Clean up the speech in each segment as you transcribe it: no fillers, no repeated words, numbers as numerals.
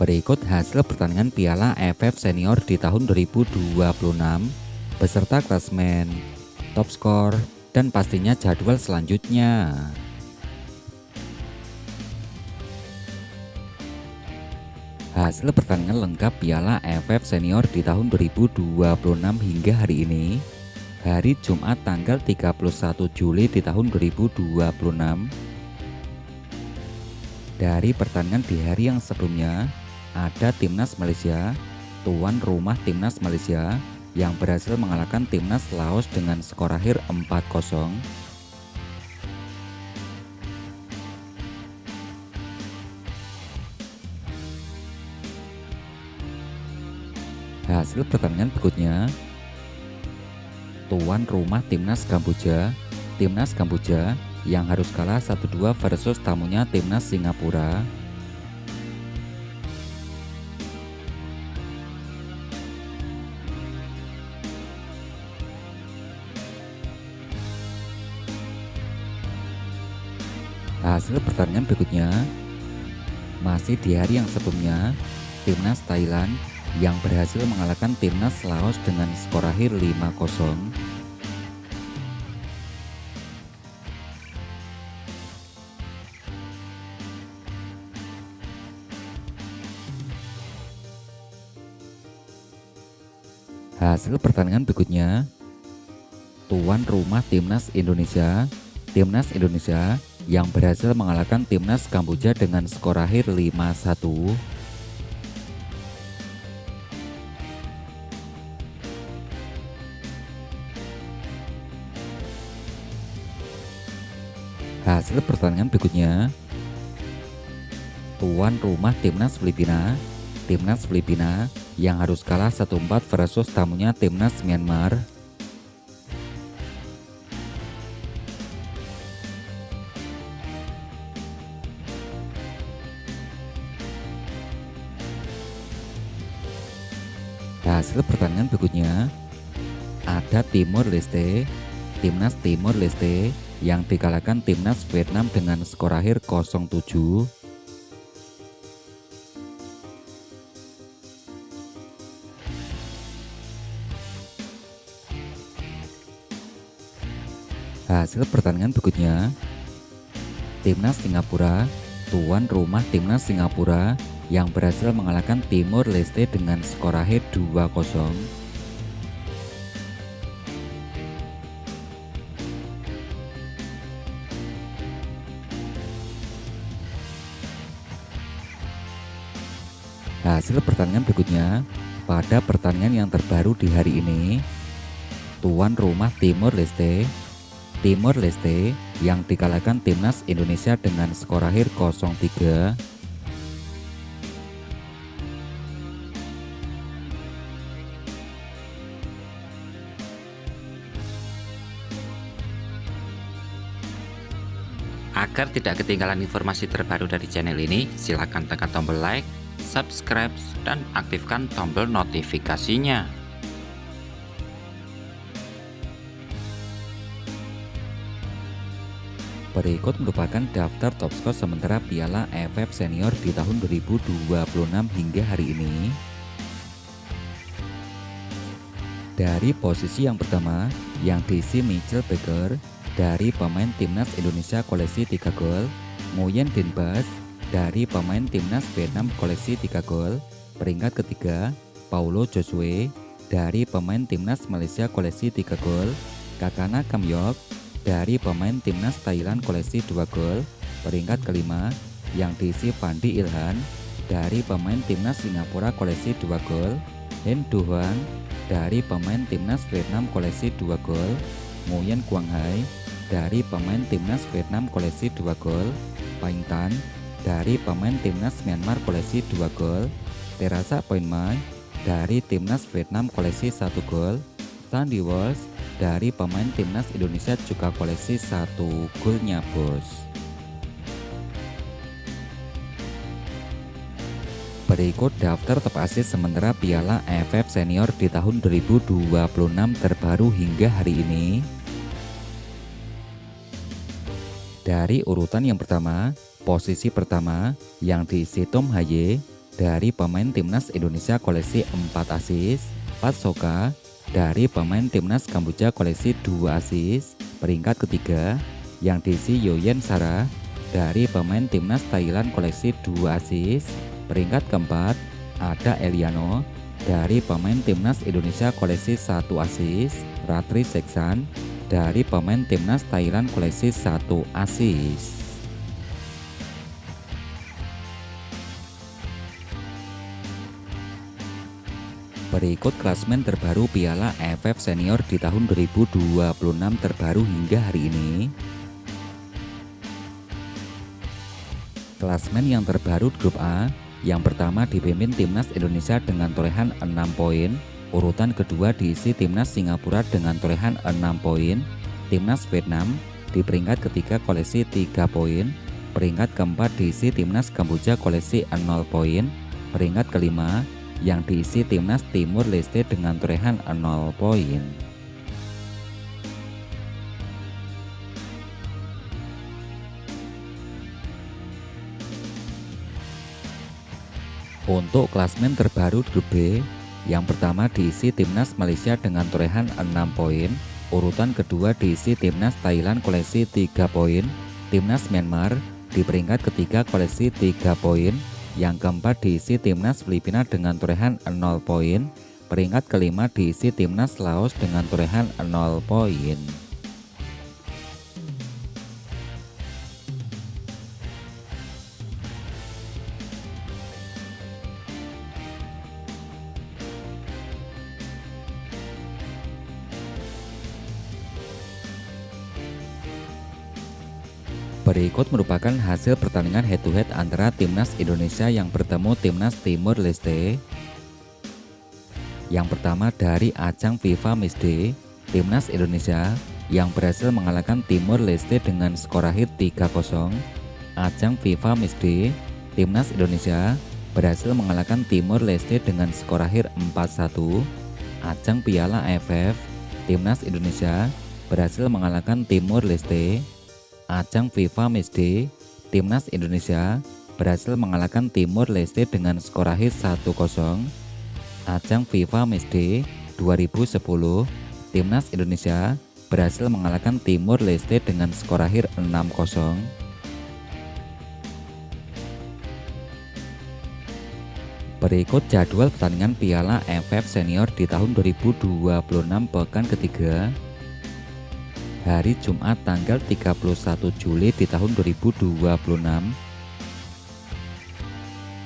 Berikut hasil pertandingan Piala AFF Senior di tahun 2026 beserta klasemen, top skor, dan pastinya jadwal selanjutnya. Hasil pertandingan lengkap Piala AFF Senior di tahun 2026 hingga hari ini, hari Jumat tanggal 31 Juli di tahun 2026. Dari pertandingan di hari yang sebelumnya, ada Timnas Malaysia, tuan rumah Timnas Malaysia yang berhasil mengalahkan Timnas Laos dengan skor akhir 4-0. Hasil pertandingan berikutnya, tuan rumah Timnas Kamboja yang harus kalah 1-2 versus tamunya Timnas Singapura. Hasil pertandingan berikutnya, masih di hari yang sebelumnya, Timnas Thailand yang berhasil mengalahkan Timnas Laos dengan skor akhir 5-0. Hasil pertandingan berikutnya, tuan rumah Timnas Indonesia yang berhasil mengalahkan Timnas Kamboja dengan skor akhir 5-1. Hasil pertandingan berikutnya, tuan rumah Timnas Filipina yang harus kalah 1-4 versus tamunya Timnas Myanmar. Hasil pertandingan berikutnya, ada Timnas Timor Leste yang dikalahkan Timnas Vietnam dengan skor akhir 0-7. Hasil pertandingan berikutnya, Timnas Singapura, tuan rumah Timnas Singapura yang berhasil mengalahkan Timor Leste dengan skor akhir 2-0. Hasil pertandingan berikutnya, pada pertandingan yang terbaru di hari ini, tuan rumah Timor Leste yang dikalahkan Timnas Indonesia dengan skor akhir 0-3. Agar tidak ketinggalan informasi terbaru dari channel ini, silakan tekan tombol like, subscribe, dan aktifkan tombol notifikasinya. Berikut merupakan daftar top skor sementara Piala AFF Senior di tahun 2026 hingga hari ini. Dari posisi yang pertama, yang diisi Michel Baker dari pemain Timnas Indonesia koleksi 3 gol, Nguyen Din Bas dari pemain Timnas Vietnam koleksi 3 gol. Peringkat ketiga, Paulo Josue dari pemain Timnas Malaysia koleksi 3 gol, Kakana Kamyok dari pemain Timnas Thailand koleksi 2 gol. Peringkat kelima, yang diisi Fandi Ilhan dari pemain Timnas Singapura koleksi 2 gol, Hen Du Hoang dari pemain Timnas Vietnam koleksi 2 gol, Nguyen Quang Hai dari pemain Timnas Vietnam koleksi 2 gol, Paing Tan dari pemain Timnas Myanmar koleksi 2 gol, Terasa Poinmai dari Timnas Vietnam koleksi 1 gol, Sandy Walsh dari pemain Timnas Indonesia juga koleksi 1 golnya bos. Berikut daftar top assist sementara Piala AFF Senior di tahun 2026 terbaru hingga hari ini. Dari urutan yang pertama, posisi pertama yang diisi Tom Haye dari pemain timnas Indonesia koleksi 4 assist. Pat Soka dari pemain timnas Kamboja koleksi 2 assist. Peringkat ketiga yang diisi Yoyen Sara dari pemain timnas Thailand koleksi 2 assist. Peringkat keempat ada Eliano dari pemain timnas Indonesia koleksi 1 assist. Ratri Seksan dari pemain timnas Thailand koleksi 1 assist. Berikut klasmen terbaru Piala AFF Senior di tahun 2026 terbaru hingga hari ini. Klasmen yang terbaru grup A, yang pertama dipimpin timnas Indonesia dengan torehan 6 poin, urutan kedua diisi timnas Singapura dengan torehan 6 poin, timnas Vietnam di peringkat ketiga koleksi 3 poin, peringkat keempat diisi timnas Kamboja koleksi 0 poin, peringkat kelima yang diisi timnas Timur Leste dengan torehan 0 poin. Untuk klasmen terbaru grup B, yang pertama diisi timnas Malaysia dengan torehan 6 poin, urutan kedua diisi timnas Thailand koleksi 3 poin, timnas Myanmar di peringkat ketiga koleksi 3 poin, yang keempat diisi timnas Filipina dengan torehan 0 poin, peringkat kelima diisi timnas Laos dengan torehan 0 poin. Berikut merupakan hasil pertandingan head-to-head antara timnas Indonesia yang bertemu timnas Timur Leste. Yang pertama dari ajang FIFA Matchday, timnas Indonesia yang berhasil mengalahkan Timur Leste dengan skor akhir 3-0. Ajang FIFA Matchday, timnas Indonesia berhasil mengalahkan Timur Leste dengan skor akhir 4-1. Ajang Piala AFF, timnas Indonesia berhasil mengalahkan Timur Leste. Ajang FIFA Matchday, timnas Indonesia berhasil mengalahkan Timur Leste dengan skor akhir 1-0. Ajang FIFA Matchday 2010, timnas Indonesia berhasil mengalahkan Timur Leste dengan skor akhir 6-0. Berikut jadwal pertandingan Piala AFF Senior di tahun 2026 pekan ketiga. Hari Jumat tanggal 31 Juli di tahun 2026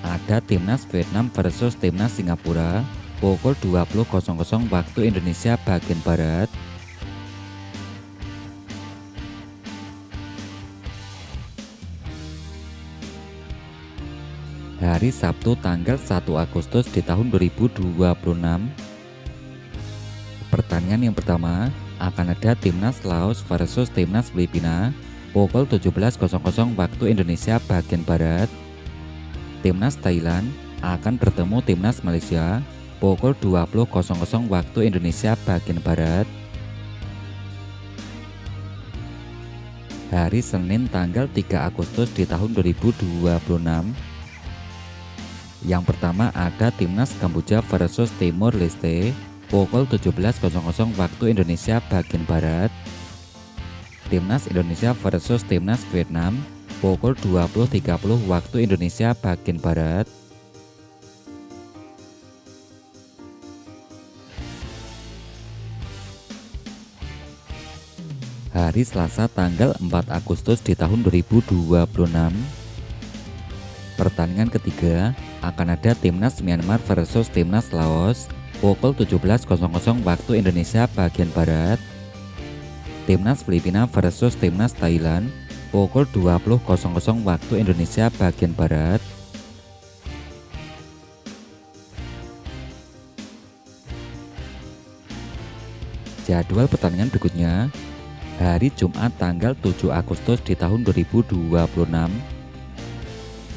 ada timnas Vietnam versus timnas Singapura pukul 20.00 waktu Indonesia bagian Barat. Hari Sabtu tanggal 1 Agustus di tahun 2026. Pertandingan yang pertama akan ada timnas Laos versus timnas Filipina pukul 17.00 waktu Indonesia bagian Barat. Timnas Thailand akan bertemu timnas Malaysia pukul 20.00 waktu Indonesia bagian Barat. Hari Senin tanggal 3 Agustus di tahun 2026. Yang pertama ada timnas Kamboja versus Timur Leste pukul 17.00 waktu Indonesia bagian Barat. Timnas Indonesia versus timnas Vietnam pukul 20.30 waktu Indonesia bagian Barat. Hari Selasa tanggal 4 Agustus di tahun 2026. Pertandingan ketiga akan ada timnas Myanmar versus timnas Laos pukul 17.00 waktu Indonesia bagian Barat. Timnas Filipina versus timnas Thailand pukul 20.00 waktu Indonesia bagian Barat. Jadwal pertandingan berikutnya hari Jumat tanggal 7 Agustus di tahun 2026.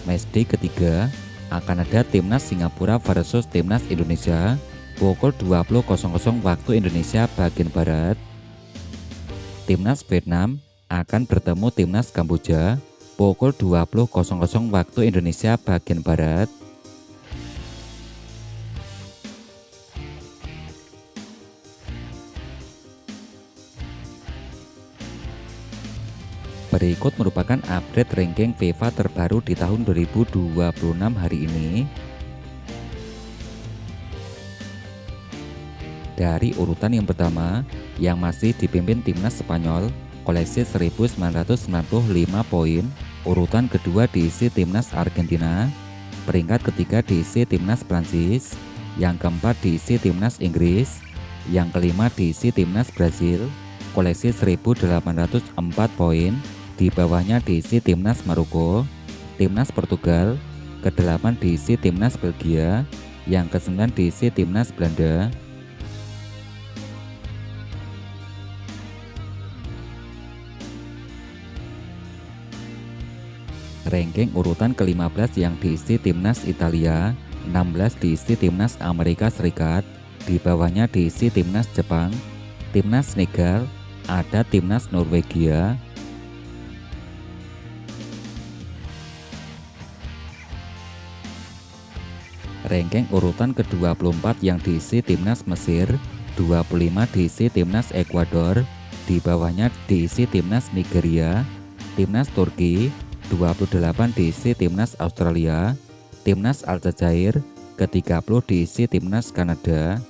Matchday ketiga akan ada timnas Singapura versus timnas Indonesia pukul 20.00 waktu Indonesia bagian Barat. Timnas Vietnam akan bertemu timnas Kamboja pukul 20.00 waktu Indonesia bagian Barat. Berikut merupakan update ranking FIFA terbaru di tahun 2026 hari ini. Dari urutan yang pertama, yang masih dipimpin timnas Spanyol, koleksi 1995 poin. Urutan kedua diisi timnas Argentina. Peringkat ketiga diisi timnas Prancis. Yang keempat diisi timnas Inggris. Yang kelima diisi timnas Brasil, koleksi 1804 poin. Di bawahnya diisi timnas Maroko, timnas Portugal. Kedelapan diisi timnas Belgia. Yang kesembilan diisi timnas Belanda. Ranking urutan ke-15 yang diisi timnas Italia, 16 diisi timnas Amerika Serikat, di bawahnya diisi timnas Jepang, timnas Senegal, ada timnas Norwegia. Ranking urutan ke-24 yang diisi timnas Mesir, 25 diisi timnas Ekuador, di bawahnya diisi timnas Nigeria, timnas Turki, 28 diisi timnas Australia, timnas Aljazair, ke-30 diisi timnas Kanada.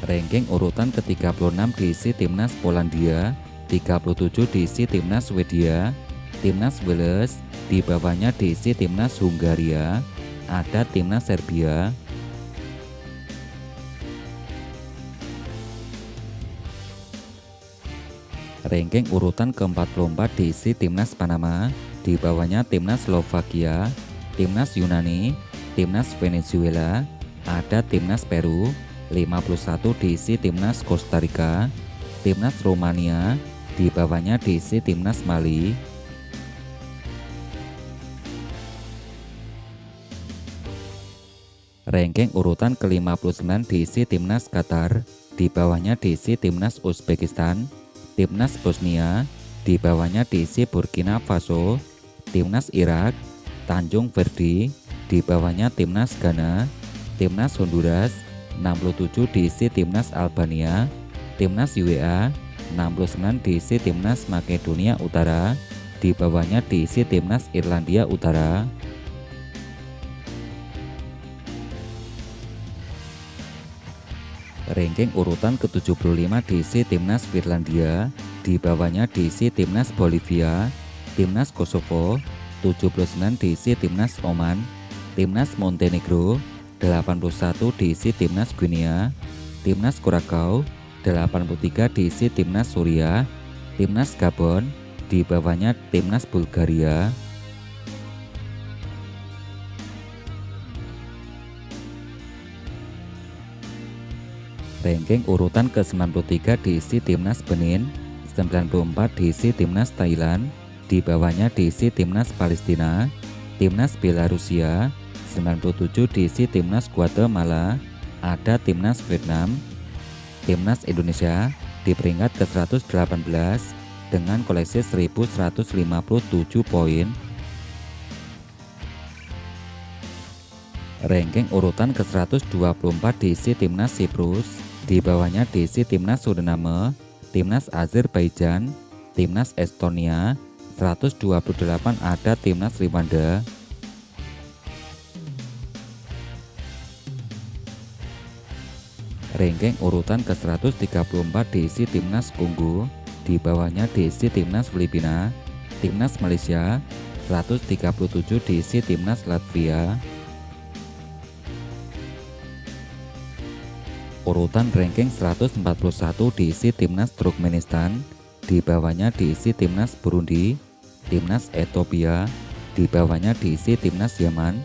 Ranking urutan ke-36 diisi timnas Polandia, 37 diisi timnas Swedia, timnas Wales, di bawahnya diisi timnas Hungaria, ada timnas Serbia. Ranking urutan ke-44 diisi timnas Panama, di bawahnya timnas Slovakia, timnas Yunani, timnas Venezuela, ada timnas Peru. 51 diisi timnas Costa Rica, timnas Romania, di bawahnya diisi timnas Mali. Ranking urutan ke-59 diisi timnas Qatar, di bawahnya diisi timnas Uzbekistan, timnas Bosnia, di bawahnya diisi Burkina Faso, timnas Irak, Tanjung Verdi, di bawahnya timnas Ghana, timnas Honduras. 67 diisi timnas Albania, timnas UEA. 69 diisi timnas Makedonia Utara, di bawahnya diisi timnas Irlandia Utara. Ranking urutan ke-75 diisi timnas Finlandia, di bawahnya diisi timnas Bolivia, timnas Kosovo. 79 diisi timnas Oman, timnas Montenegro. 81 diisi timnas Guinea, timnas Curacao. 83 diisi timnas Suriah, timnas Gabon, di bawahnya timnas Bulgaria. Ranking urutan ke-93 diisi timnas Benin, 94 diisi timnas Thailand, di bawahnya diisi timnas Palestina, timnas Belarusia. 97 diisi timnas Guatemala, ada timnas Vietnam. Timnas Indonesia di peringkat ke-118 dengan koleksi 1157 poin. Ranking urutan ke-124 diisi timnas Siprus, di bawahnya diisi timnas Suriname, timnas Azerbaijan, timnas Estonia. 128 ada timnas Rwanda. Ranking urutan ke-134 diisi timnas Kongo, di bawahnya diisi timnas Filipina, timnas Malaysia. 137 diisi timnas Latvia. Urutan ranking 141 diisi timnas Turkmenistan, di bawahnya diisi timnas Burundi, timnas Ethiopia, di bawahnya diisi timnas Yaman.